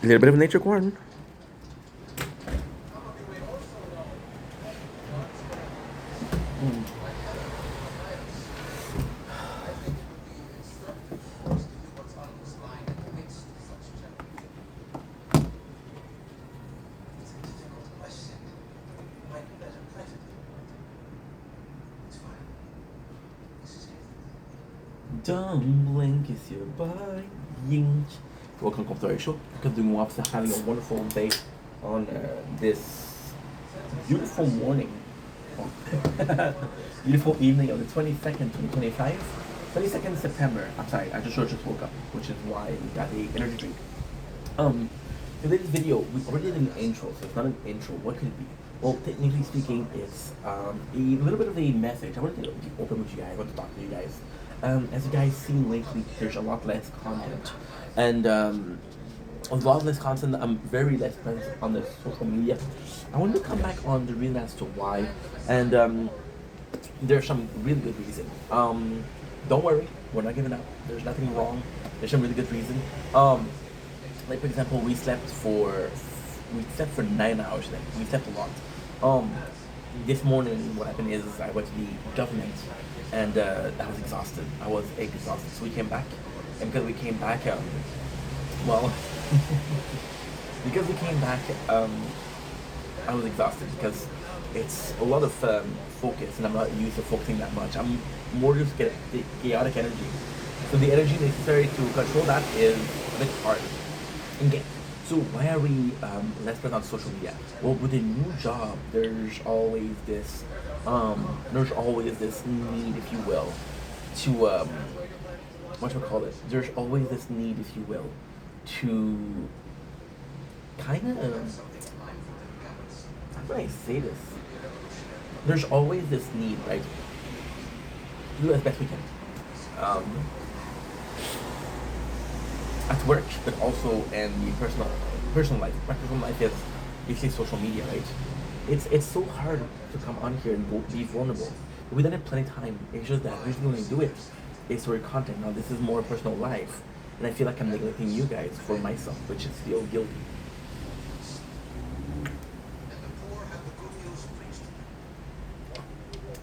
A little bit of nature corn. Don't blink, it's your buying. Welcome to the show. Doing Waps having a wonderful day on this beautiful morning. Beautiful evening of the 22nd, 2025. 22nd September. I'm sorry, I just woke up, which is why we got the energy drink. Today's video, we already did an intro, so it's not an intro. What could it be? Well, technically speaking, it's a little bit of a message. I wanted to be open with you guys. I want to talk to you guys. As you guys seen lately, there's a lot less content, and a lot less content. I'm very less present on the social media. I wanted to come back on the reason as to why, and there's some really good reason. Don't worry, we're not giving up. There's nothing wrong. There's some really good reason. Like for example, we slept for 9 hours today. We slept a lot. This morning, what happened is I went to the government, and I was exhausted. I was exhausted. So we came back, and because we came back, well, because we came back, I was exhausted because it's a lot of focus, and I'm not used to focusing that much. I'm more used to get the chaotic energy. So the energy necessary to control that is a bit hard. Okay, so why are we less present on social media? Well, with a new job, there's always this need, if you will, to what do we call it? There's always this need, if you will, to kind of, how can I say this? There's always this need, right? To do as best we can. At work, but also in the personal life. My personal life is basically social media, right? It's so hard to come on here and be vulnerable. We don't have plenty of time. It's just that usually when I do it, it's for content. Now this is more personal life, and I feel like I'm neglecting you guys for myself, which is feel guilty.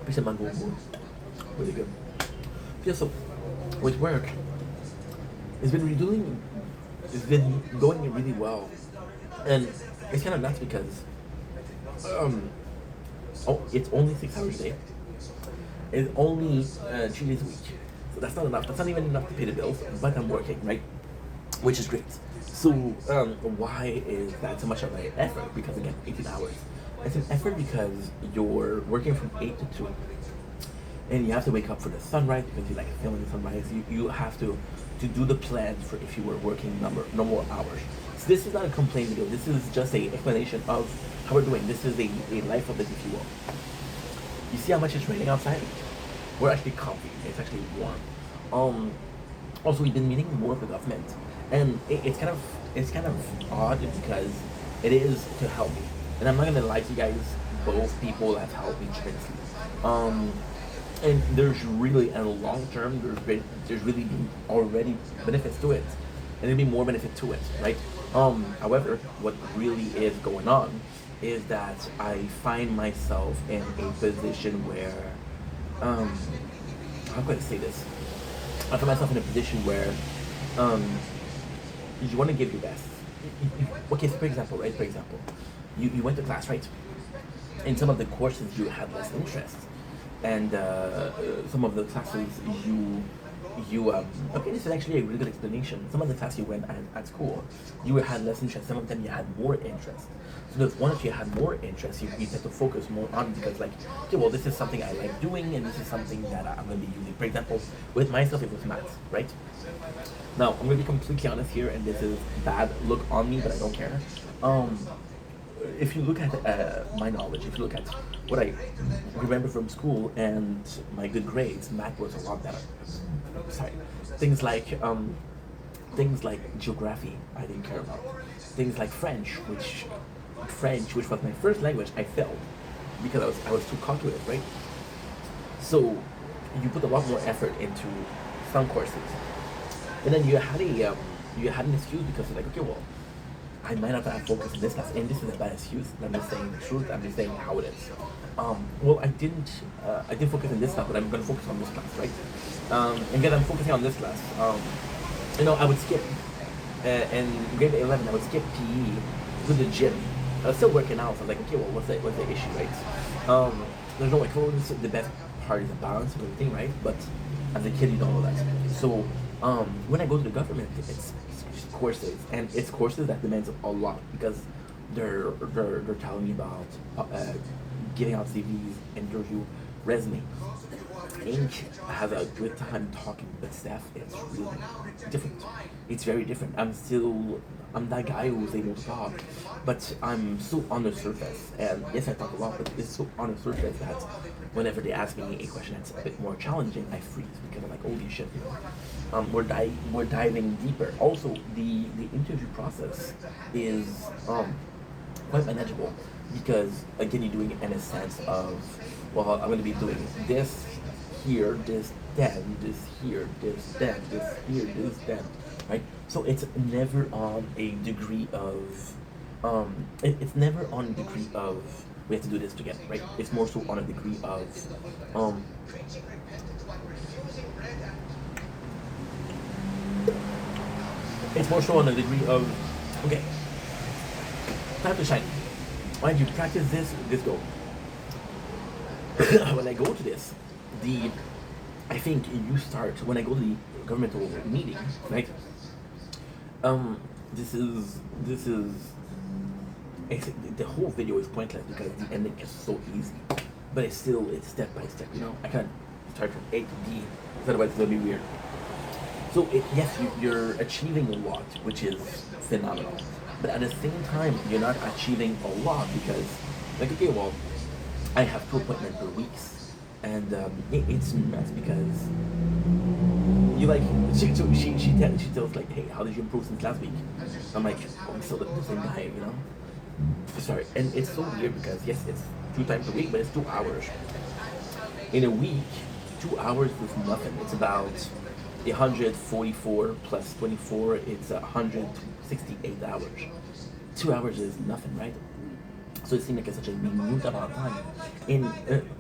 Piece of mango, really good. Yeah, so with work, it's been going really well, and it's kind of nuts because it's only 6 hours a day. It's only 3 days a week, so that's not enough. That's not even enough to pay the bills. But I'm working, right, which is great. So why is that so much of an effort? Because again, 18 hours. It's an effort because you're working from 8 to 2. And you have to wake up for the sunrise because you like feeling the sunrise. You have to do the plans for if you were working no more hours. So this is not a complaint video. This is just a explanation of how we're doing. This is a life update, if you will. You see how much it's raining outside? We're actually comfy. It's actually warm. Also, we've been meeting more of the government, and it's kind of odd because it is to help me. And I'm not gonna lie to you guys. Both people have helped me tremendously. And there's really, in the long term, there's really been already benefits to it, and there'll be more benefit to it, right? However, what really is going on is that I find myself in a position where, how can I say this? I find myself in a position where, you want to give your best. Okay, so for example, right? For example, you went to class, right? In some of the courses, you had less interest. And some of the classes okay, this is actually a really good explanation. Some of the classes you went at school, you had less interest. Some of them you had more interest. So the one that you had more interest, you had to focus more on because like, okay, well, this is something I like doing, and this is something that I'm going to be using. For example, with myself, it was maths, right? Now, I'm going to be completely honest here, and this is bad look on me, but I don't care. If you look at my knowledge, if you look at what I remember from school and my good grades, math was a lot better. Sorry, things like geography, I didn't care about. Things like French, which was my first language, I failed because I was too calculated, right? So you put a lot more effort into some courses, and then you had an excuse because you're like, okay, well, I might not have focused on this class, and this is a bad excuse. I'm just saying the truth. I'm just saying how it is. Well, I didn't focus on this class, but I'm going to focus on this class, right? And then I'm focusing on this class. I would skip, in grade 11, I would skip PE to the gym. I was still working out, so I was like, okay, well, what's the issue, right? There's no like, well, the best part is the balance of everything, right? But as a kid, you don't know that. So when I go to the government, it's courses, and it's courses that demands a lot because they're telling me about giving out CVs and interview resume. Inc. has a good time talking with staff. It's really different. It's very different. I'm that guy who's able to talk, but I'm so on the surface. And yes, I talk a lot, but it's so on the surface that whenever they ask me a question that's a bit more challenging, I freeze because I'm like, holy shit, we're diving deeper. Also, the interview process is quite manageable because again, you're doing it in a sense of, well, I'm going to be doing this here, this, then, this here, this, then, this here, this, then, right? So it's never on a degree of, it's never on a degree of, we have to do this together, right? It's more so on a degree of, it's more so on a degree of, okay, time to shine. Why don't you practice this goal? When I go to this, I think you start when I go to the governmental meeting, right? This is the whole video is pointless because the ending is so easy, but it's step by step. I can't start from A to D, otherwise it's gonna be weird. So yes, you're achieving a lot, which is phenomenal, but at the same time, you're not achieving a lot because, like, okay, well, I have 2 appointments per week, and it's nuts because you like she tells like, hey, how did you improve since last week? I'm like, oh, I'm still the same guy, Sorry, and it's so weird because yes, it's 2 times a week, but it's 2 hours. In a week, 2 hours is nothing. It's about 144 plus 24. It's 168 hours. 2 hours is nothing, right? So it seemed like it's such a minute amount of time. And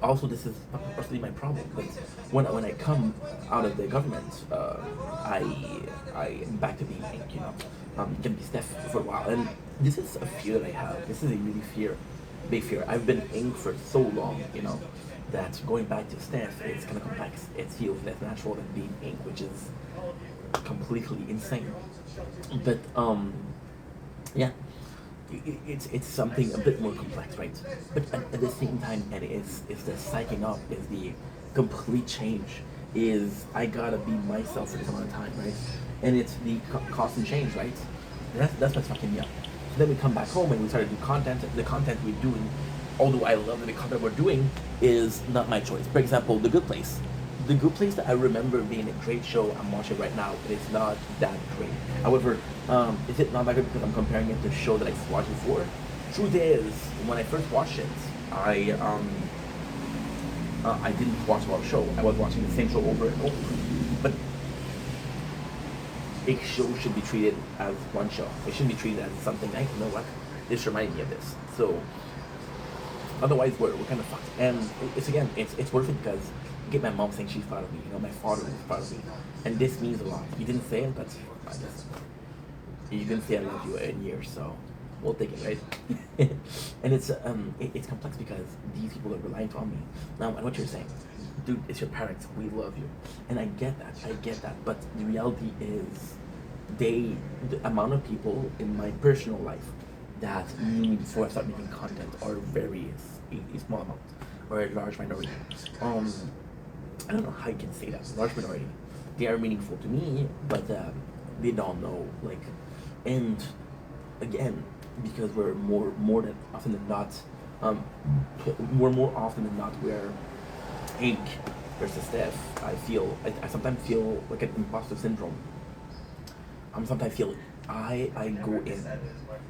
also, this is partially my problem. But when I come out of the government, I am back to being Inc. Can be Steph for a while, and this is a fear that I have. This is a really big fear. I've been Inc. for so long, that going back to Steph, it's kind of complex. It feels less natural than being Inc., which is completely insane. But yeah. It's something a bit more complex, right? But at the same time, and it's the psyching up, is the complete change. Is I gotta be myself for this amount of time, right? And it's the constant change, right? And that's what's fucking me up. So then we come back home and we start to do content. The content we're doing, although I love the content we're doing, is not my choice. For example, The Good Place. The Good Place that I remember being a great show, I'm watching right now, but it's not that great. However, is it not that good because I'm comparing it to a show that I watched before? Truth is, when I first watched it, I didn't watch a lot of show. I was watching the same show over and over. But a show should be treated as one show. It shouldn't be treated as something like, this reminded me of this. So otherwise, we're kind of fucked. And it's worth it because I get my mom saying she's proud of me. My father is proud of me, and this means a lot. You didn't say it, but I guess you didn't say I love you in years, so we'll take it, right? And it's complex because these people are reliant on me. Now, and what you're saying, dude, it's your parents. We love you, and I get that. But the reality is, the amount of people in my personal life that need before I start making content are very a small amount or a large minority. I don't know how you can say that. Large minority. They are meaningful to me, but they don't know. And again, because we're more than often than not, we're more often than not we're Inc. versus Steph. I sometimes feel like an imposter syndrome. Sometimes feel I go in,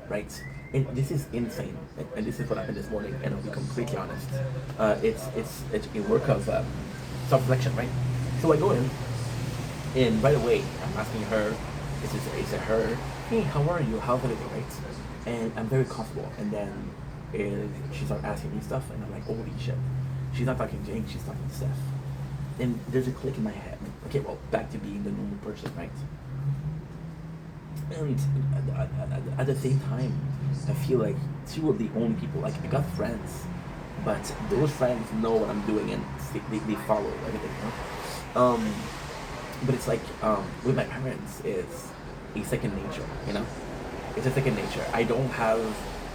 right? And this is insane. And this is what happened this morning. And I'll be completely honest. It's a work of self-reflection, right? So I go in, and right away I'm asking her, is it her? hey, how are you? How's everything, right? And I'm very comfortable. And then she started asking me stuff, and I'm like, holy shit. She's not talking to Jane, she's talking to Steph. And there's a click in my head. Okay, well, back to being the normal person, right? And at the same time, I feel like two of the only people, like, I got friends, but those friends know what I'm doing and they follow everything, you know? But it's like, with my parents, it's a second nature, you know? It's a second nature. I don't have,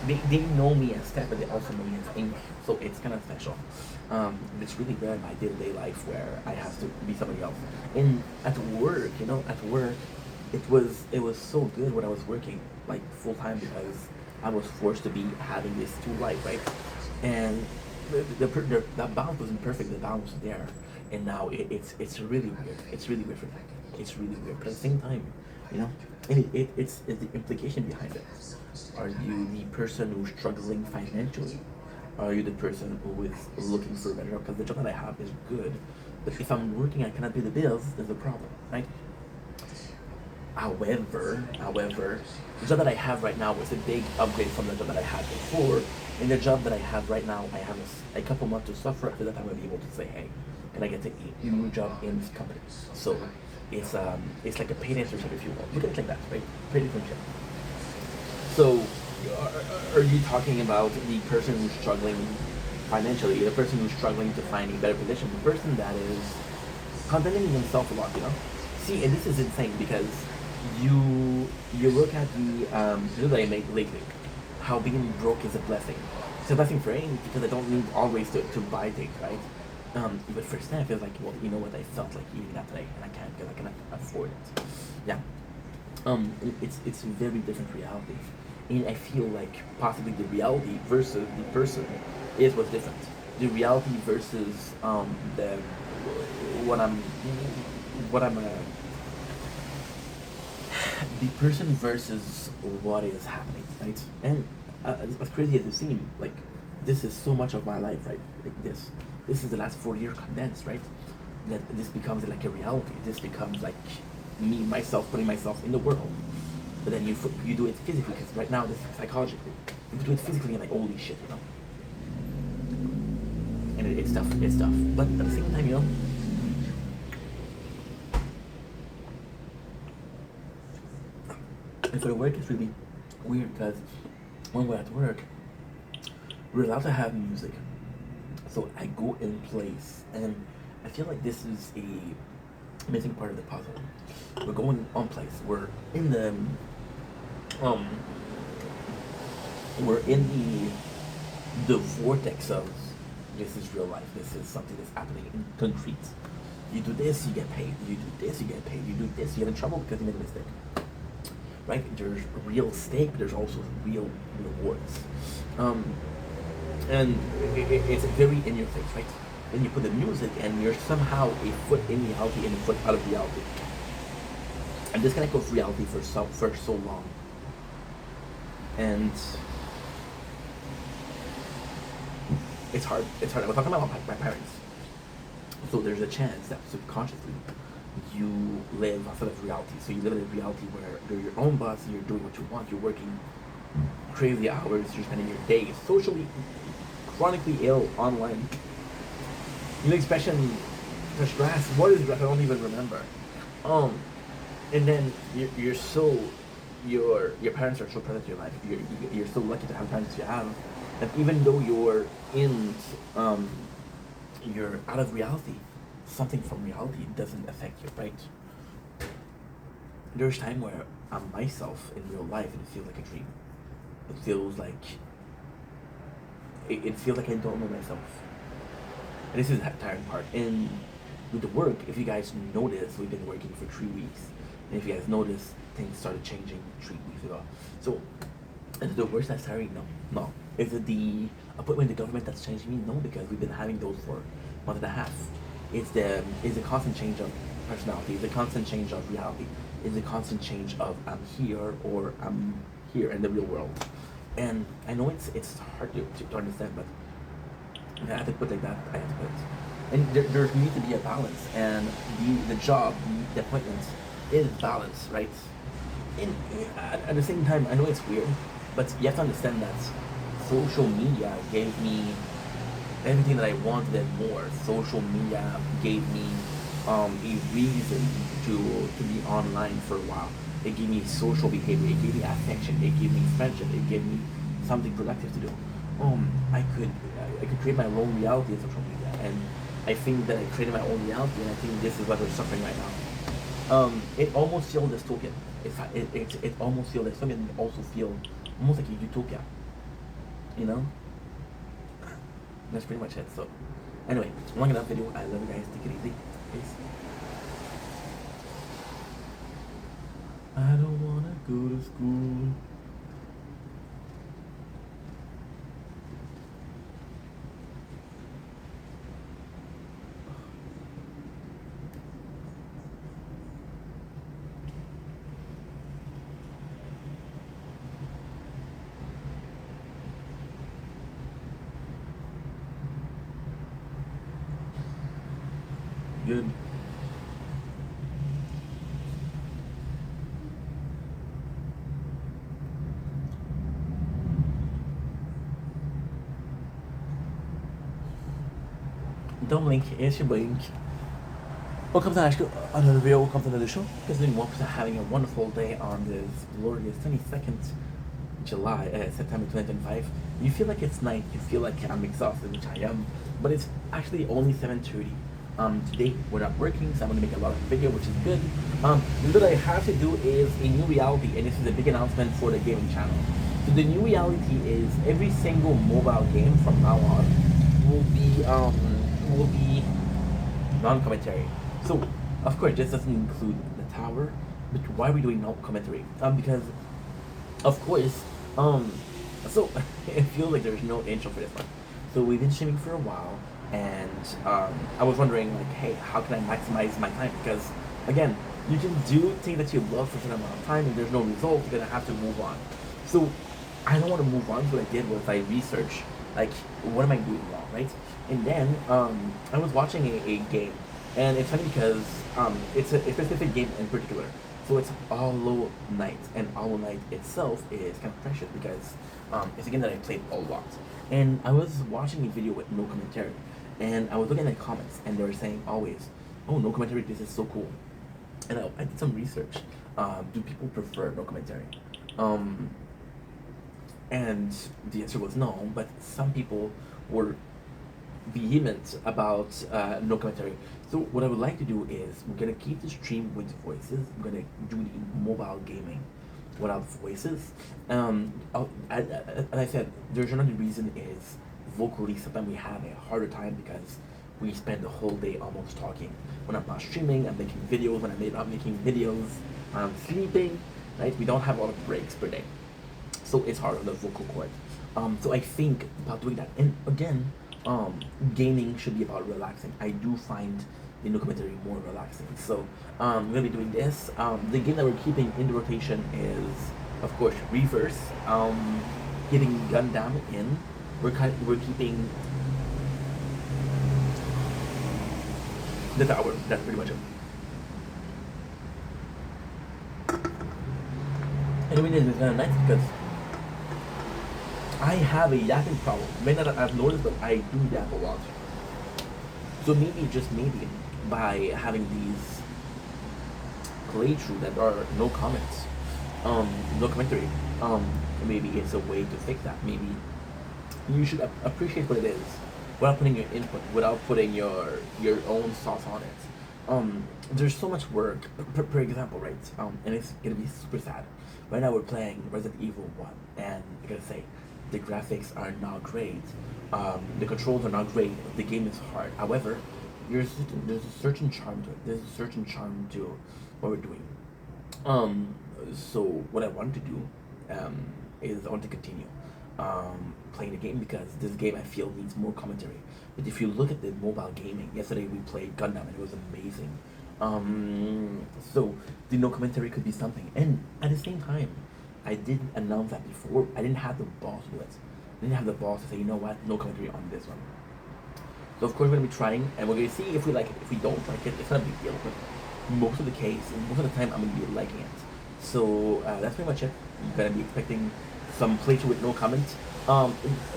they know me as Steph, but they also know me as English, so it's kind of special. It's really rare in my day-to-day life where I have to be somebody else. And at work, you know, at work, it was so good when I was working like full time because I was forced to be having this two life, right? And that balance wasn't perfect. The balance was there, and now it's really weird. It's really weird for me. It's really weird, but at the same time, you know, and it's the implication behind it. Are you the person who's struggling financially? Are you the person who is looking for a better job? Because the job that I have is good, but if I'm working, I cannot pay the bills. There's a problem, right? However, the job that I have right now was a big upgrade from the job that I had before. In the job that I have right now, I have a couple months to suffer. After that, I'm gonna be able to say, hey, can I get a new job in this company? So it's like a paid internship, if you will. Look at it like that, right? Paid internship. So, are you talking about the person who's struggling financially, the person who's struggling to find a better position, the person that is condemning himself a lot, you know? See, and this is insane because you look at the video that I made lately, how being broke is a blessing. It's a blessing for me because I don't need always to buy things, right? But for Stan, I feel like, well, you know what, I felt like eating that today, and I can't because I cannot afford it. Yeah. It's a very different reality, and I feel like possibly the reality versus the person is what's different. The reality versus the what I'm what I'm the person versus what is happening, right? And as crazy as it seems, like this is so much of my life, right? Like this is the last 4 years condensed, right? That this becomes like a reality. This becomes like me, myself, putting myself in the world. But then you do it physically, because right now this is psychologically. You do it physically, and like holy shit, you know. And it's tough. It's tough. But at the same time, you know. And for work, it's really weird because when we're at work, we're allowed to have music. So I go in place, and I feel like this is a missing part of the puzzle. We're going on place. Um, we're in the vortex of this is real life. This is something that's happening in concrete. You do this, you get paid. You do this, you get paid. You do this, you get in trouble because you made a mistake. Right? There's real stake, but there's also real rewards. And it's very in your face, right? Then you put the music, and you're somehow a foot in reality and a foot out of reality. I'm disconnect of reality for so long. And it's hard. It's hard. I was talking about my parents. So there's a chance that subconsciously you live outside of reality. So you live in a reality where you're your own boss, you're doing what you want, you're working crazy hours, you're spending your days socially, chronically ill online. You know the expression, touch grass. What is grass? I don't even remember. And then your parents are so present in your life. You're so lucky to have parents you have. And even though you're out of reality, something from reality doesn't affect you, right? There's time where I'm myself in real life and it feels like a dream. It feels like it feels like I don't know myself. And this is the tiring part. And with the work, if you guys notice, we've been working for 3 weeks. And if you guys notice, things started changing 3 weeks ago. So, is it the worst that's tiring? No. Is it the appointment in the government that's changing me? No, because we've been having those for a month and a half. It's the constant change of personality. It's the constant change of reality. It's the constant change of I'm here or I'm here in the real world. And I know it's hard to understand, but I have to put it like that. I have to put it. And there needs to be a balance. And the job, the appointment is balance, right? in, at the same time, I know it's weird, but you have to understand that social media gave me everything that I wanted and more. Social media gave me a reason to be online for a while. It gave me social behavior. It gave me affection. It gave me friendship. It gave me something productive to do. I could create my own reality in social media, and I think that I created my own reality, and I think this is what we're suffering right now. It almost feels dystopian. It almost feels dystopian. And also feel almost like a utopia. You know, that's pretty much it. So, anyway, long enough video. I love you guys. Take it easy. Peace. I don't wanna go to school. Good. Então, Link, este Blink. Welcome to another video, welcome to another show. Guys, doing well, having a wonderful day on this glorious 22nd September 2025. You feel like it's night, you feel like I'm exhausted, which I am, but it's actually only 7:30. Today we're not working, so I'm gonna make a lot of video, which is good. What I have to do is a new reality, and this is a big announcement for the gaming channel. So the new reality is every single mobile game from now on will be non-commentary. So, of course, this doesn't include the tower, but why are we doing no commentary? Because, of course, so it feels like there's no intro for this one. So we've been streaming for a while, and I was wondering, like, hey, how can I maximize my time? Because, again, you can do things that you love for a certain amount of time, and there's no result, you're gonna have to move on. So, I don't want to move on, so what I did was I researched, like, what am I doing wrong, right? And then, I was watching a game, and it's funny because it's a specific game in particular. So it's Hollow Knight, and Hollow Knight itself is kind of precious because it's a game that I played a lot. And I was watching a video with no commentary, and I was looking at the comments, and they were saying always, "Oh, no commentary, this is so cool." And I did some research. Do people prefer no commentary? And the answer was no, but some people were vehement about no commentary. So what I would like to do is we're gonna keep the stream with voices. We're gonna do the mobile gaming without voices. As I said, there's another reason is vocally sometimes we have a harder time because we spend the whole day almost talking. When I'm not streaming, I'm making videos. When I'm not making videos, I'm sleeping. Right? We don't have a lot of breaks per day, so it's hard on the vocal cord. So I think about doing that, and again, gaming should be about relaxing. I do find the no commentary more relaxing. So we're gonna be doing this. The game that we're keeping in the rotation is, of course, Reverse. Getting Gundam in. We're keeping the tower. That's pretty much it. And the reason it's kind of nice because I have a yapping problem. May not have noticed, but I do yap a lot. So maybe, just maybe, by having these playthrough that are no comments, no commentary, maybe it's a way to fix that. Maybe you should appreciate what it is without putting your input, without putting your own sauce on it. There's so much work. Per example, right? And it's gonna be super sad. Right now we're playing Resident Evil 1, and I gotta say, the graphics are not great. The controls are not great. The game is hard. However, there's a certain charm to it. There's a certain charm to what we're doing. So what I want to do is I want to continue playing the game because this game I feel needs more commentary. But if you look at the mobile gaming, yesterday we played Gundam and it was amazing. So the no commentary could be something. And at the same time, I did announce that before. I didn't have the balls to do it. I didn't have the balls to say, you know what, no commentary on this one. So of course we're gonna be trying, and we're gonna see if we like it. If we don't like it, it's not a big deal. But most of the time, I'm gonna be liking it. So that's pretty much it. You're gonna be expecting some playthrough with no comment.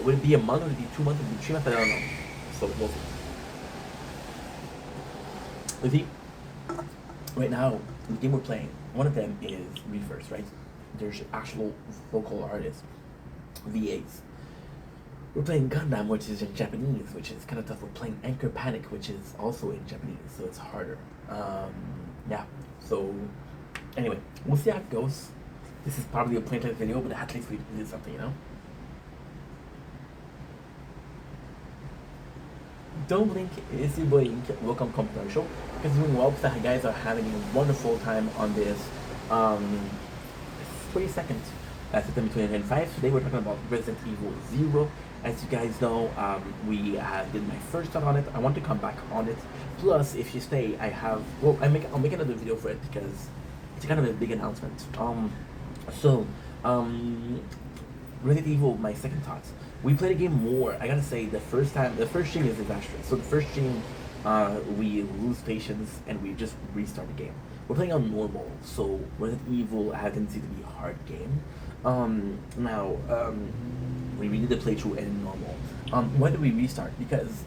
Would it be a month? Would it be 2 months? Would it be 3 months? I don't know. So we'll see. You see, right now the game we're playing, one of them is Reverse, right? There's actual vocal artists, VAs. We're playing Gundam, which is in Japanese, which is kind of tough. We're playing Anchor Panic, which is also in Japanese, so it's harder. Yeah. So anyway, we'll see how it goes. This is probably a plain text video, but at least we did something, you know. Don't blink, it's your boy Ink. Welcome commercial. Because doing well, because the guys are having a wonderful time on this 22nd September 2005. Today we're talking about Resident Evil Zero. As you guys know, we did my first thought on it. I want to come back on it. Plus, if you stay, I have I'll make another video for it because it's kind of a big announcement. So, Resident Evil, my second thoughts. We played a game more. I gotta say, the first stream is disastrous. So the first stream, we lose patience and we just restart the game. We're playing on normal, so Resident Evil has a tendency to be a hard game. Now, we redid the playthrough in normal. Why did we restart? Because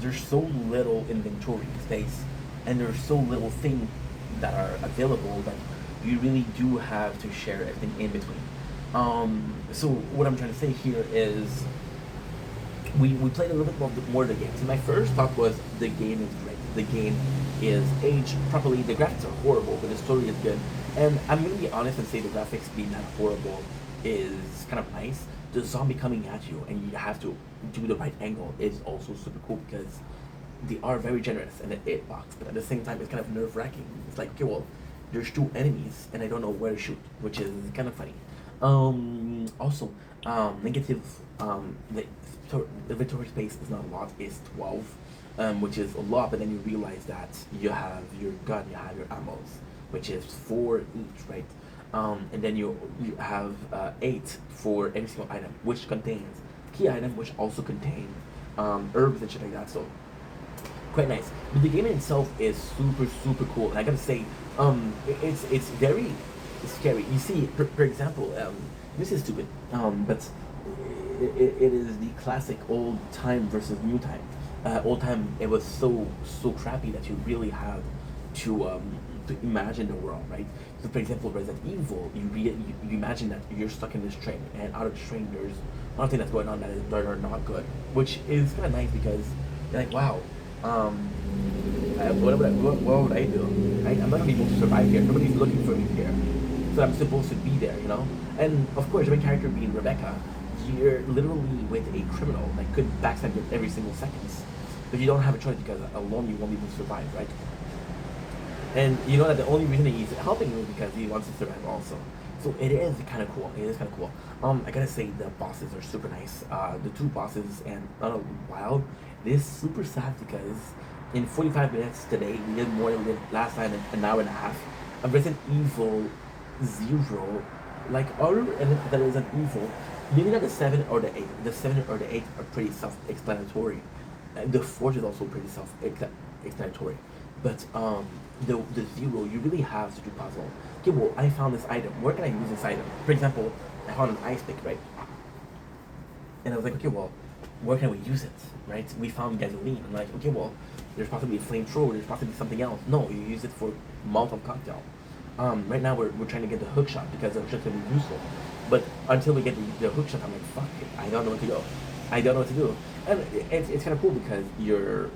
there's so little inventory space, and there's so little things that are available that you really do have to share everything in between. So what I'm trying to say here is we played a little bit more of the game. So my first thought was the game is great. The game is aged properly. The graphics are horrible, but the story is good. And I'm gonna be honest and say the graphics being that horrible is kind of nice. The zombie coming at you and you have to do the right angle is also super cool because they are very generous and it box, but at the same time it's kind of nerve wracking. It's like, okay, well, there's two enemies and I don't know where to shoot, which is kind of funny. Also, negative, the inventory space is not a lot, it's 12, which is a lot, but then you realize that you have your gun, you have your ammos, which is 4 each, right? And then you have 8 for every single item, which contains key item, which also contain herbs and shit like that, so quite nice. But the game in itself is super cool, and I gotta say, it's very scary. You see, for example, this is stupid, but it is the classic old time versus new time. Old time, it was so crappy that you really had to imagine the world, right? So, for example, Resident Evil, you imagine that you're stuck in this train, and out of the train, there's one thing that's going on that are not good, which is kind of nice because you're like, wow. What would I do? I'm not gonna be able to survive here. Nobody's looking for me here, so I'm supposed to be there, you know. And of course, the main character being Rebecca, you're literally with a criminal that could backstab you every single seconds, but you don't have a choice because alone you won't be able to survive, right? And you know that the only reason that he's helping you is because he wants to survive also. So it is kind of cool. It is kind of cool. I gotta say the bosses are super nice. The two bosses and Wild. It is super sad because in 45 minutes today we did more than we did last time in an hour and a half. Resident Evil Zero, like other that is an evil. Maybe not the 7 or the 8. The 7 or the 8 are pretty self-explanatory. The 4 is also pretty self-explanatory. But the Zero, you really have to do puzzle. Okay, well, I found this item. Where can I use this item? For example, I found an ice pick, right? And I was like, okay, well, where can we use it, right? We found gasoline. I'm like, okay, well, there's possibly a flamethrower. There's possibly something else. No, you use it for Molotov cocktail. Right now we're trying to get the hook shot because the hook shot's gonna be useful. But until we get the hook shot, I'm like, fuck it, I don't know what to go. I don't know what to do. And it's kind of cool because your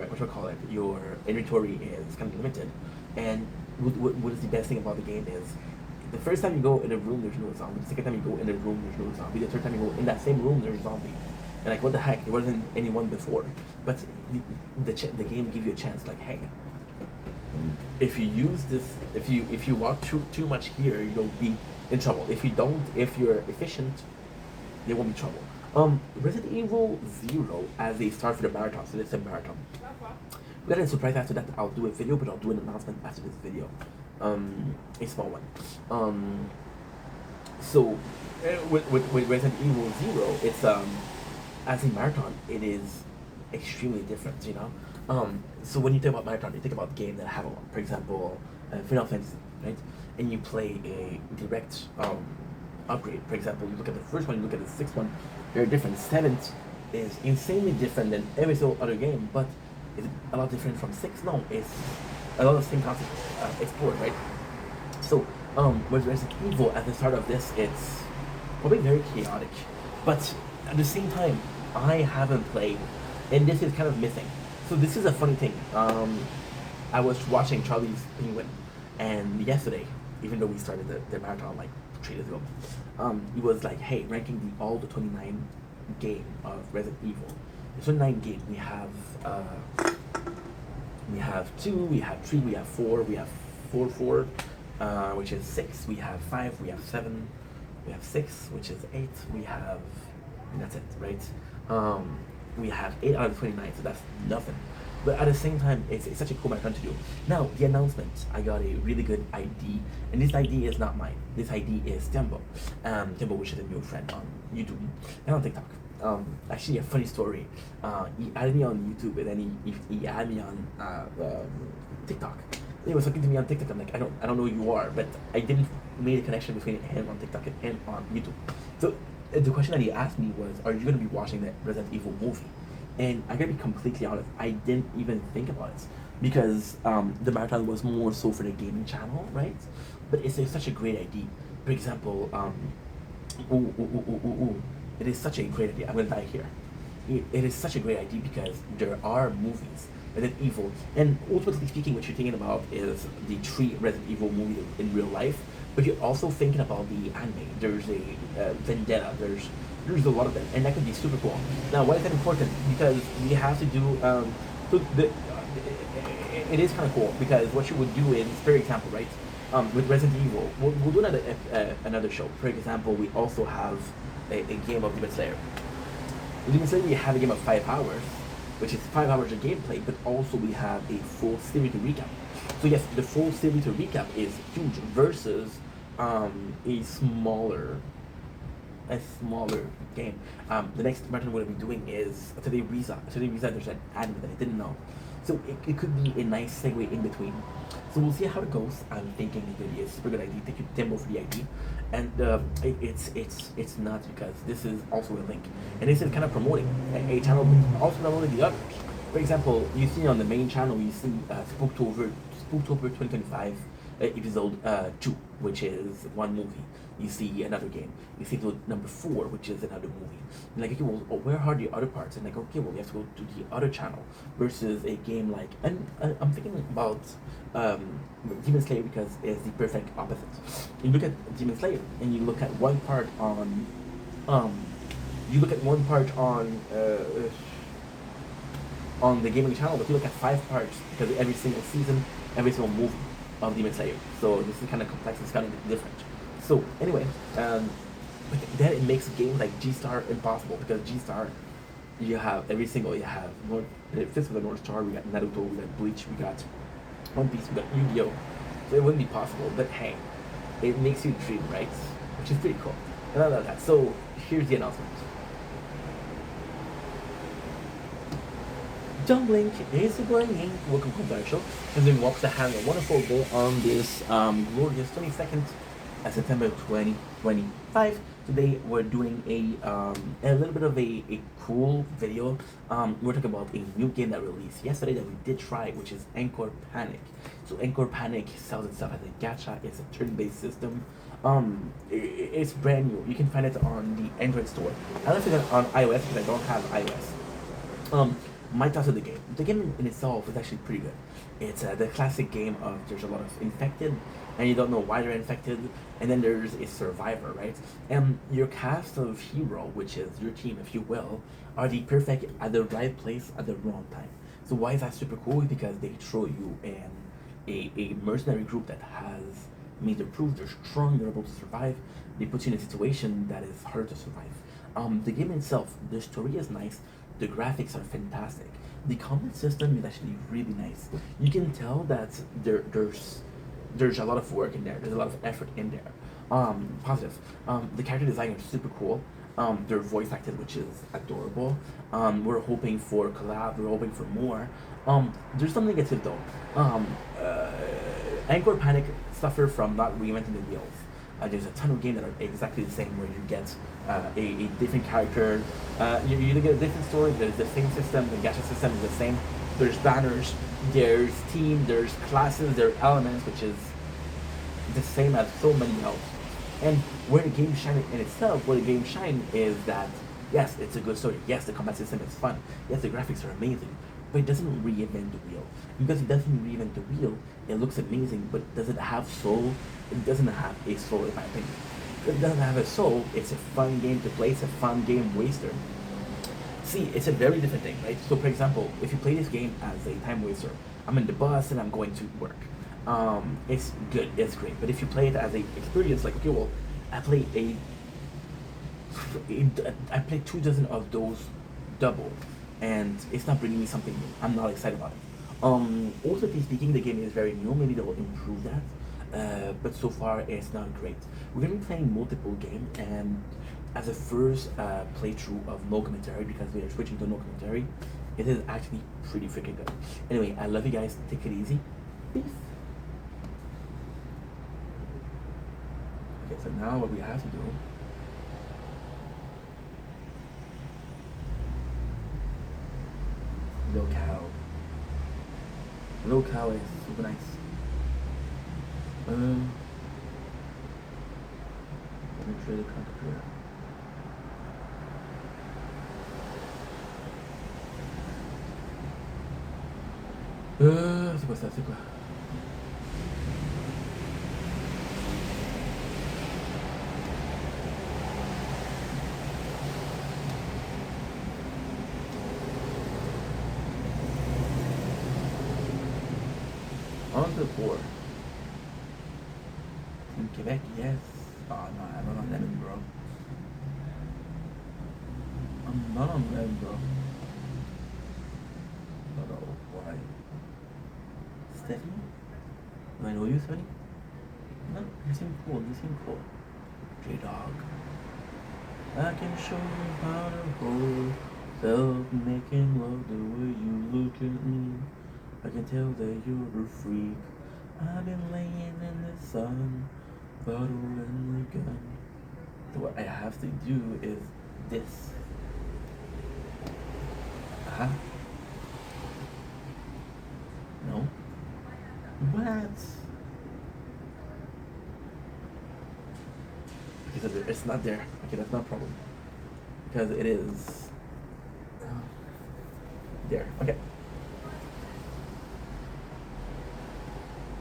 what you call it, your inventory is kind of limited. And what is the best thing about the game is the first time you go in a room, there's no zombie. The second time you go in a room, there's no zombie. The third time you go in that same room, there's a zombie. And like, what the heck? There wasn't anyone before. But the game gives you a chance. Like, hey, if you use this, if you walk too much here, you'll be in trouble. If you don't, if you're efficient, there won't be trouble. Resident Evil Zero as a start for the marathon, so it's a marathon. We got a surprise after that. I'll do a video, but I'll do an announcement after this video. A small one. So with Resident Evil Zero, it's as a marathon, it is extremely different, you know. So when you think about marathon, you think about games that have a lot. For example, Final Fantasy, right? and you play a direct upgrade. For example, you look at the first one, you look at the sixth one, they're different. Seventh is insanely different than every single other game, but is it a lot different from six? No, it's a lot of the same concept explored, right? So, with Resident Evil at the start of this, it's probably very chaotic, but at the same time, I haven't played, and this is kind of missing. So this is a funny thing. I was watching Charlie's Penguin, and yesterday, even though we started the marathon like 3 days ago, he was like, "Hey, ranking all the 29 game of Resident Evil. The 29 game we have two, we have three, we have four, we have four, which is six. We have five, we have seven, we have six, which is eight. We have, and that's it, right? We have 8 out of 29, so that's nothing. But at the same time, it's such a cool marathon to do. Now, the announcement, I got a really good ID, and this ID is not mine. This ID is Tembo. Tembo, which is a new friend on YouTube and on TikTok. Actually, a funny story. He added me on YouTube, and then he added me on TikTok. He was talking to me on TikTok. I'm like, I don't know who you are, but I didn't make a connection between him on TikTok and him on YouTube. So the question that he asked me was, "Are you going to be watching the Resident Evil movie?" And I gotta be completely honest, I didn't even think about it because the marathon was more so for the gaming channel, right? But it's such a great idea. For example, it is such a great idea. I'm gonna die here. It is such a great idea because there are movies Resident Evil, and ultimately speaking, what you're thinking about is the 3 Resident Evil movies in real life. But you're also thinking about the anime. There's a Vendetta. There's a lot of them, and that could be super cool. Now, why is that important? Because we have to do. So it is kind of cool because what you would do is, for example, right, with Resident Evil, we'll do another show. For example, we also have a game of Demon Slayer. With Demon Slayer, we have a game of 5 hours, which is 5 hours of gameplay, but also we have a full series to recap. So yes, the full series to recap is huge versus a smaller game. The next marathon we're going to be doing is Today Riza. Today Riza, there's an anime that I didn't know. So it could be a nice segue in between. So we'll see how it goes. I'm thinking it's going to be a super good idea. Thank you, Timbo, for the idea. And it's not because this is also a link. And this is kind of promoting a channel, but also promoting the others. For example, you see on the main channel, you see Spooktober 2025 episode 2, which is one movie. You see another game. You see number 4, which is another movie. And like, okay, well, where are the other parts? And like, okay, well, we have to go to the other channel versus a game like, and I'm thinking about Demon Slayer because it's the perfect opposite. You look at Demon Slayer and you look at one part on, on the gaming channel, but you look at 5 parts because every single season, every single movie of Demon Slayer. So this is kind of complex. It's kind of different. So anyway, but then it makes games like G-Star impossible because G-Star, you have Fist of the North Star, we got Naruto, we got Bleach, we got One Piece, we got Yu-Gi-Oh! So it wouldn't be possible, but hey, it makes you dream, right? Which is pretty cool. And I love that. So here's the announcement. John Blink is going. Welcome to our show. And then walks to have a wonderful day on this glorious 22nd September 2025. Today we're doing a little bit of a cool video. We're talking about a new game that released yesterday that we did try, which is Anchor Panic. So Anchor Panic sells itself as a gacha. It's a turn-based system. It's brand new. You can find it on the Android store. I left it on iOS because I don't have iOS. My thoughts of the game. The game in itself is actually pretty good. It's the classic game of there's a lot of infected, and you don't know why they're infected, and then there's a survivor, right? And your cast of hero, which is your team, if you will, are the perfect at the right place at the wrong time. So why is that super cool? Because they throw you in a mercenary group that has made the proof they're strong, they're able to survive. They put you in a situation that is hard to survive. The game itself, the story is nice. The graphics are fantastic. The combat system is actually really nice. You can tell that there's a lot of work in there. There's a lot of effort in there. Positive. The character design is super cool. They're voice acted, which is adorable. We're hoping for collab. We're hoping for more. There's some negative though. Anchor Panic suffer from not reinventing the wheels. There's a ton of games that are exactly the same, where you get a different character. You get a different story. There's the same system. The gacha system is the same. There's banners. There's team. There's classes. There's elements, which is the same as so many else. And where the game shine in itself, where the game shine is that yes, it's a good story. Yes, the combat system is fun. Yes, the graphics are amazing. But it doesn't reinvent the wheel. Because it doesn't reinvent the wheel, it looks amazing, but does it have soul? It doesn't have a soul, in my opinion. If it doesn't have a soul, it's a fun game to play, it's a fun game waster. See, it's a very different thing, right? So, for example, if you play this game as a time waster, I'm in the bus and I'm going to work. It's good, it's great. But if you play it as a experience, like, okay, well, I play I play 24 of those double, and it's not bringing me something new. I'm not excited about it. Also, speaking, the game is very new. Maybe they'll improve that. But so far, it's not great. We're gonna be playing multiple games, and as a first playthrough of no commentary, because we are switching to no commentary, it is actually pretty freaking good. Anyway, I love you guys. Take it easy. Peace. Okay, so now what we have to do. Locale. Locale is super nice. Let me try the controller. C'est quoi ça? C'est quoi? On the board. In Quebec, yes. Oh no, I'm not on lemon, bro. I'm not on lemon, bro. I don't know why. Stephanie? Do I know you, Stephanie? No, you seem cool. You seem cool. J-Dog. I can show you how to hold self making love the way you look at me. I can tell that you're a freak. I've been laying in the sun, bottle and the gun. So what I have to do is this. Huh? No? What? Because it's not there. Okay, that's not a problem. Because it is there. Okay.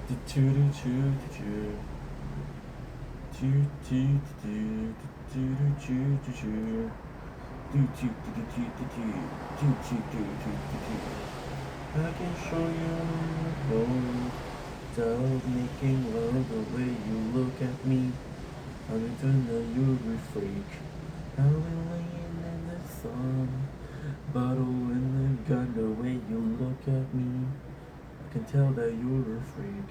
I can show you both. Stop making love the way you look at me. I'm into know you're a freak. I've been laying in the sun, bottle in the gun the way you look at me. I can tell that you're a freak.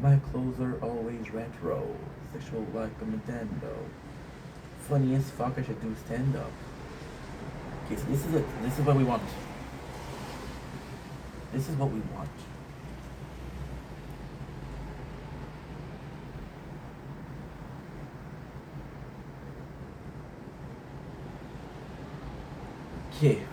My clothes are always retro, sexual like a Nintendo. Funny as fuck, I should do stand up. Okay, so this is it. This is what we want. This is what we want. Okay.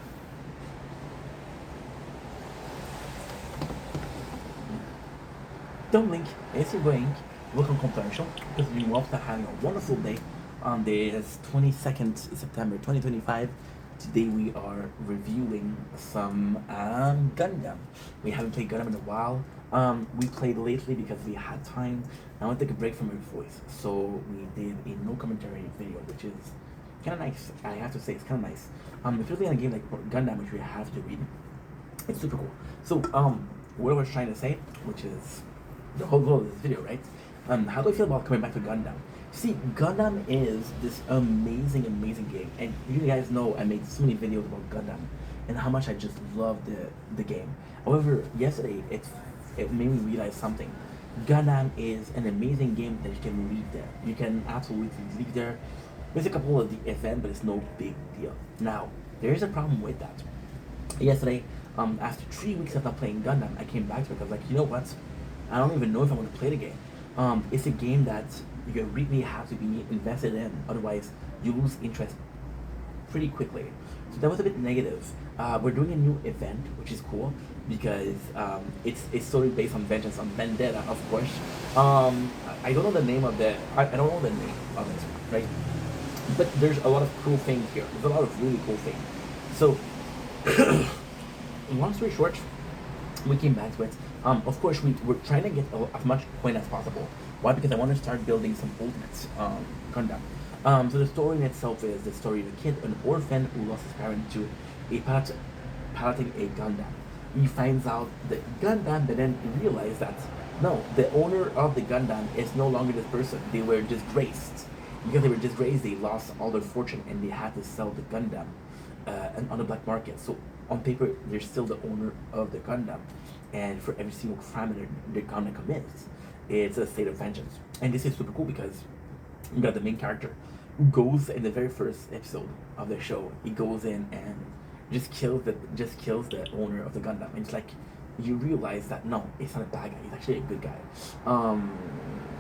Don't blink. It's your blink. Welcome complimentation. Because you want to have a wonderful day on the 22nd September 2025. Today we are reviewing some Gundam. We haven't played Gundam in a while. We played lately because we had time. I want to take a break from my voice, so we did a no commentary video, which is kind of nice. I have to say, it's kind of nice. Especially on a game like Gundam, which we have to read. It's super cool. So what I was trying to say, which is the whole goal of this video, right? How do I feel about coming back to Gundam? See, Gundam is this amazing game, and you guys know I made so many videos about Gundam and how much I just love the game. However, yesterday it made me realize something. Gundam is an amazing game that you can leave there. You can absolutely leave there. There's a couple of the events, but it's no big deal. Now, there is a problem with that. Yesterday, after 3 weeks of not playing Gundam, I came back to it. I was like, you know what? I don't even know if I want to play the game. It's a game that you really have to be invested in, otherwise you lose interest pretty quickly. So that was a bit negative. We're doing a new event, which is cool because it's sort of based on vengeance, on vendetta, of course. I don't know the name of I don't know the name of it, right? But there's a lot of cool things here. There's a lot of really cool things. So, long story short, we came back to it. Of course, we're trying to get as much coin as possible. Why? Because I want to start building some ultimates Gundam. So the story in itself is the story of a kid, an orphan who lost his parent to a piloting a Gundam. He finds out the Gundam, but then he realizes that no, the owner of the Gundam is no longer this person. They were disgraced. Because they were disgraced, they lost all their fortune and they had to sell the Gundam and on the black market. So on paper, they're still the owner of the Gundam, and for every single crime that they're gonna commit, it's a state of vengeance. And this is super cool because you got the main character who goes in the very first episode of the show. He goes in and just kills the owner of the Gundam. And it's like you realize that no, it's not a bad guy. He's actually a good guy.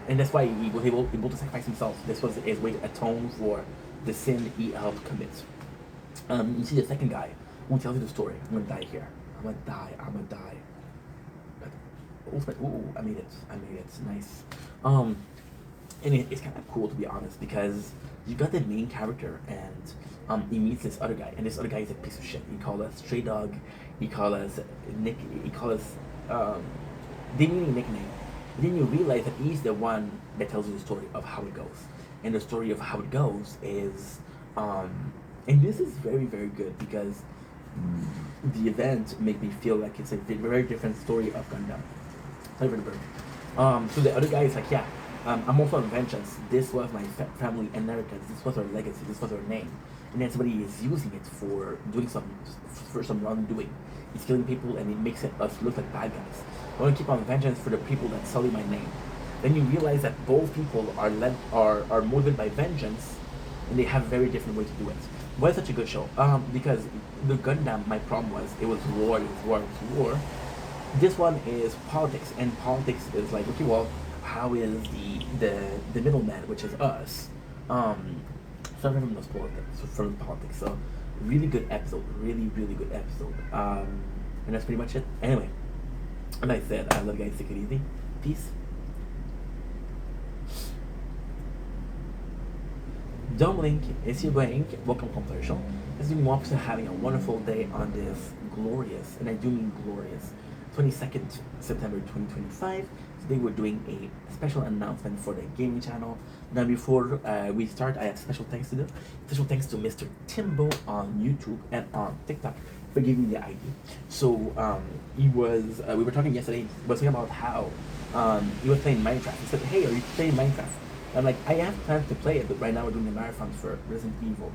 And that's why he was able to sacrifice himself. This was his way to atone for the sin he helped commit. You see the second guy who tells you the story. I'm gonna die here. I'm gonna die. But ultimate, ooh, I made it. Nice. And it's kind of cool to be honest because you got the main character and he meets this other guy, and this other guy is a piece of shit. He called us stray dog. He called us Nick. He called us demeaning nickname. But then you realize that he's the one that tells you the story of how it goes, and the story of how it goes is and this is very very good because the event made me feel like it's a very different story of Gundam. Sorry for the bird. So the other guy is like, yeah, I'm also on vengeance. This was my family inheritance. This was our legacy. This was our name. And then somebody is using it for doing some wrongdoing. He's killing people and it makes us look like bad guys. I want to keep on vengeance for the people that sully my name. Then you realize that both people are motivated by vengeance, and they have a very different way to do it. Why is such a good show? Because the Gundam, my problem was it was war, This one is politics, and politics is like, okay, well, how is the middleman, which is us, suffering from those politics, So, really good episode, really good episode. And that's pretty much it. Anyway, and I said, I love you guys. Take it easy. Peace. Domlink is your going. Welcome to the show. As you want to having a wonderful day on this glorious, and I do mean glorious, 22nd September 2025. Today we're doing a special announcement for the gaming channel. Now before we start, I have special thanks to do. Special thanks to Mr. Timbo on YouTube and on TikTok for giving me the ID. So he was, we were talking yesterday, he was talking about how he was playing Minecraft. He said, hey, are you playing Minecraft? I'm like, I have plans to play it, but right now we're doing the marathon for Resident Evil.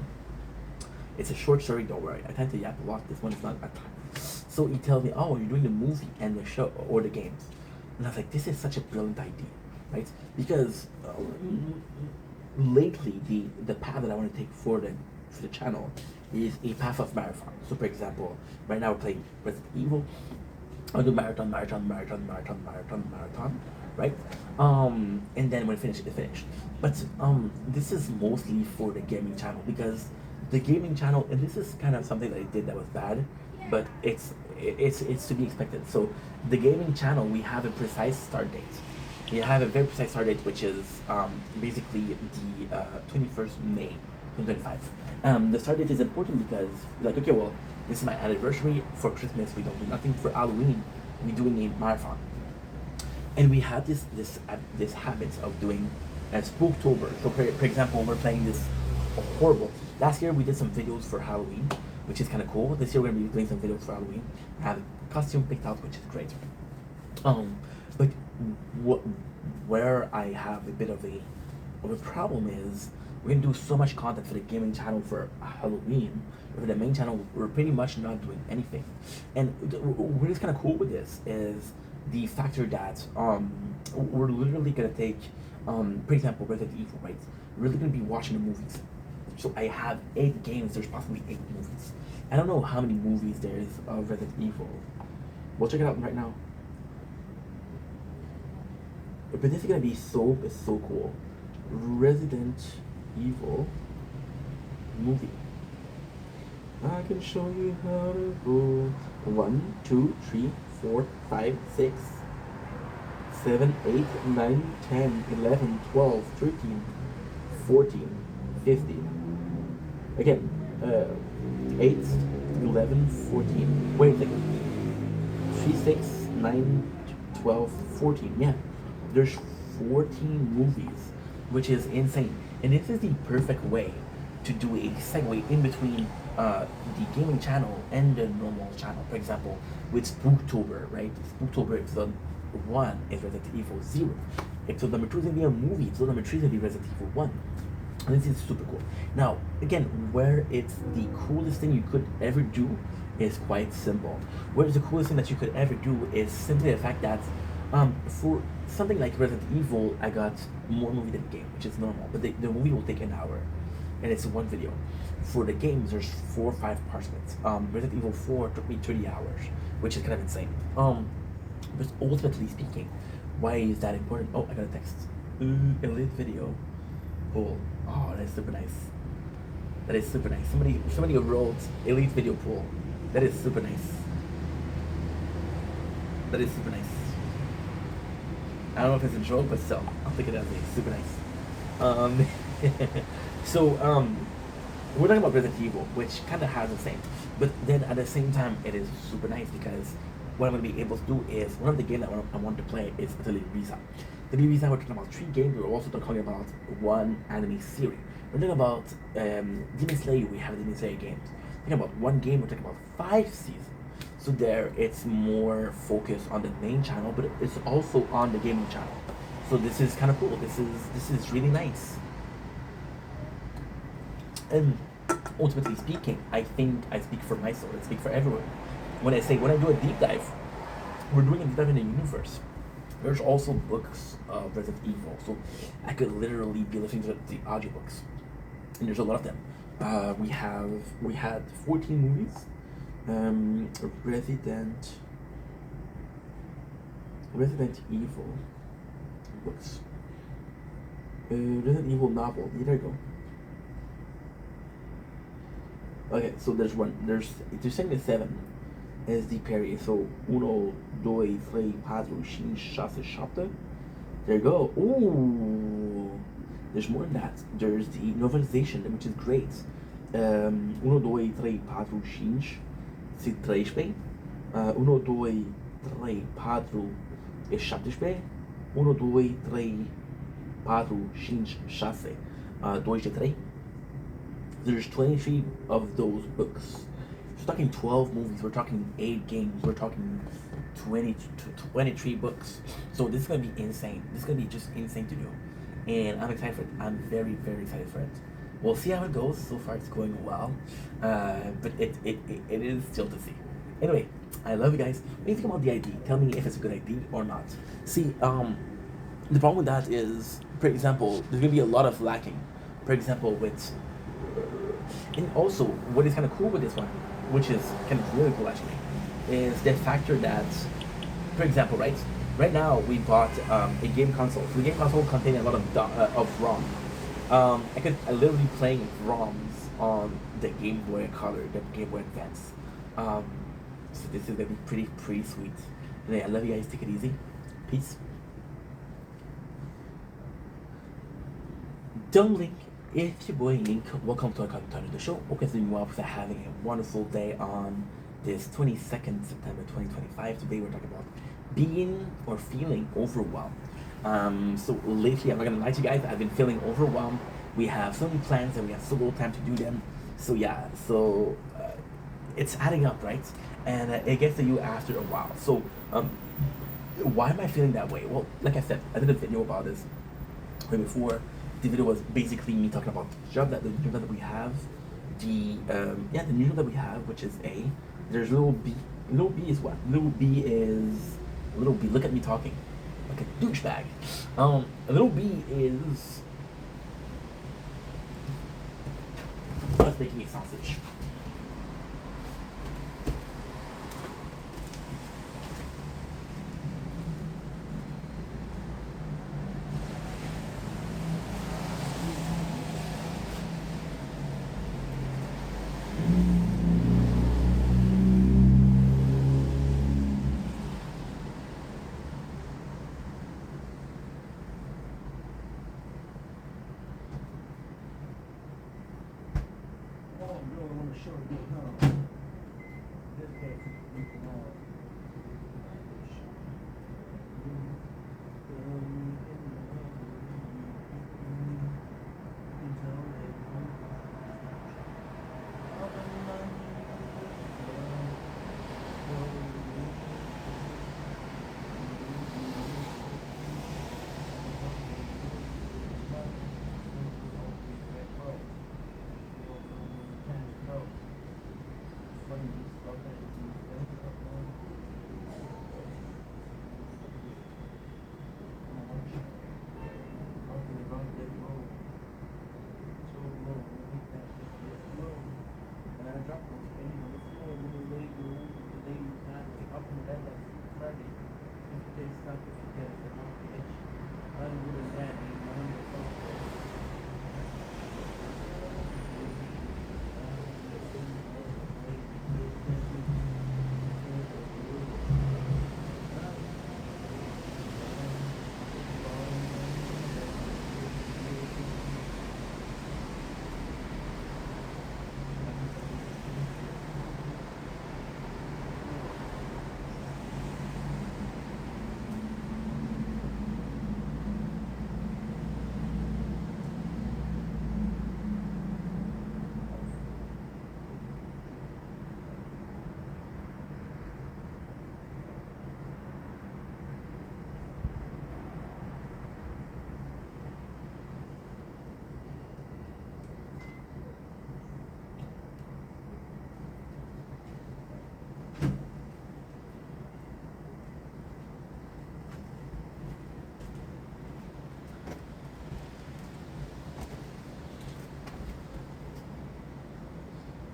It's a short story, don't worry. I tend to yap a lot. This one is not a time. So he tells me, oh, you're doing the movie and the show or the games. And I was like, this is such a brilliant idea, right? Because lately, the path that I want to take for the channel is a path of marathon. So for example, right now we're playing Resident Evil. I'll do marathon, right? And then when it's finished. But this is mostly for the gaming channel because the gaming channel, and this is kind of something that I did that was bad, but it's to be expected. So the gaming channel, we have a precise start date. We have a very precise start date, which is basically the 21st May 2025. The start date is important because like, okay, well, this is my anniversary. For Christmas, we don't do nothing. For Halloween, we're doing a marathon. And we have this habit of doing Spooktober. So for example, we're playing this horrible. Last year we did some videos for Halloween, which is kind of cool. This year we're gonna be doing some videos for Halloween. I have a costume picked out, which is great. But where I have a bit of a problem is we're gonna do so much content for the gaming channel for Halloween. For the main channel, we're pretty much not doing anything. And what is kind of cool with this is the factor that we're literally gonna take, for example, Resident Evil, right? We're really gonna be watching the movies. So I have 8 games. There's possibly 8 movies. I don't know how many movies there is of Resident Evil. We'll check it out right now. But this is gonna be so cool. Resident Evil movie. I can show you how to go. 1, 2, 3, 4, 5, 6, 7, 8, 9, 10, 11, 12, 13, 14, 15. Again, 8, 11, 14. Wait a second. 3, 6, 9, 12, 14. Yeah, there's 14 movies, which is insane. And this is the perfect way to do a segue in between the gaming channel and the normal channel. For example, with Spooktober, right? Spooktober episode 1 is Resident Evil 0. Episode number 2 is going to be a movie. Episode number 3 is going to be Resident Evil 1. And this is super cool. Now, again, where it's the coolest thing you could ever do is quite simple. Whereas the coolest thing that you could ever do is simply the fact that for something like Resident Evil, I got more movie than game, which is normal. But the movie will take an hour, and it's one video. For the games, there's 4 or 5 parts of it. Resident Evil 4 took me 30 hours, which is kind of insane. But ultimately speaking, why is that important? Oh, I got a text. Elite video. Pool. Oh, that is super nice. That is super nice. Somebody wrote Elite video pool. That is super nice. That is super nice. I don't know if it's a joke, but still, I'll take it as a super nice. So, we're talking about Resident Evil, which kind of has the same, but then at the same time, it is super nice because what I'm going to be able to do is, one of the games that I want to play is Atelier Risa. Atelier Risa, we're talking about 3 games, we're also talking about 1 anime series. We're talking about Demon Slayer, we have Demon Slayer games. We're talking about 1 game, we're talking about 5 seasons. So there, it's more focused on the main channel, but it's also on the gaming channel. So this is kind of cool, this is really nice. And ultimately speaking, I think I speak for myself, I speak for everyone. When I do a deep dive, we're doing a deep dive in the universe. There's also books of Resident Evil, so I could literally be listening to the audiobooks. And there's a lot of them. We had 14 movies. Resident Evil books. Resident Evil novel. There you go. Okay, so there's saying the 7 is the parry. So 1, 2, 3, 4, 5, 6, 7. There you go. Ooh, there's more than that. There's the novelization, which is great. 1, 2, 3, 4, 5, 6, 3. 1, 2, 3, 4, 7. 1, 2, 3, 4, 5, 6, 2, 3. There's 23 of those books. We're talking 12 movies, we're talking 8 games, we're talking 23 books. So this is going to be insane. This is going to be just insane to do. And I'm excited for it. I'm very, very excited for it. We'll see how it goes. So far it's going well. But it is still to see. Anyway, I love you guys. What do you think about the idea? Tell me if it's a good idea or not. See, the problem with that is, for example, there's going to be a lot of lacking. For example, with... And also, what is kind of cool with this one, which is kind of really cool actually, is the factor that, for example, right now we bought a game console. So the game console contains a lot of ROM. I literally playing ROMs on the Game Boy Color, the Game Boy Advance. So this is gonna be pretty sweet. Anyway, I love you guys. Take it easy. Peace. Don't link. It's your boy Link. Welcome to another time of the show. Hope you all for having a wonderful day on this 22nd September 2025. Today we're talking about being or feeling overwhelmed. So lately, I'm not gonna lie to you guys, I've been feeling overwhelmed. We have so many plans and we have so little time to do them. So yeah, it's adding up, right? And it gets to you after a while. So why am I feeling that way? Well, like I said, I did a video about this way before. The video was basically me talking about the job that we have, the new job that we have, which is A. There's little B. Little B is what? Little B. Look at me talking like a douchebag. Little B is let's make me a sausage. Oh, girl, I want to show you how. This case, you can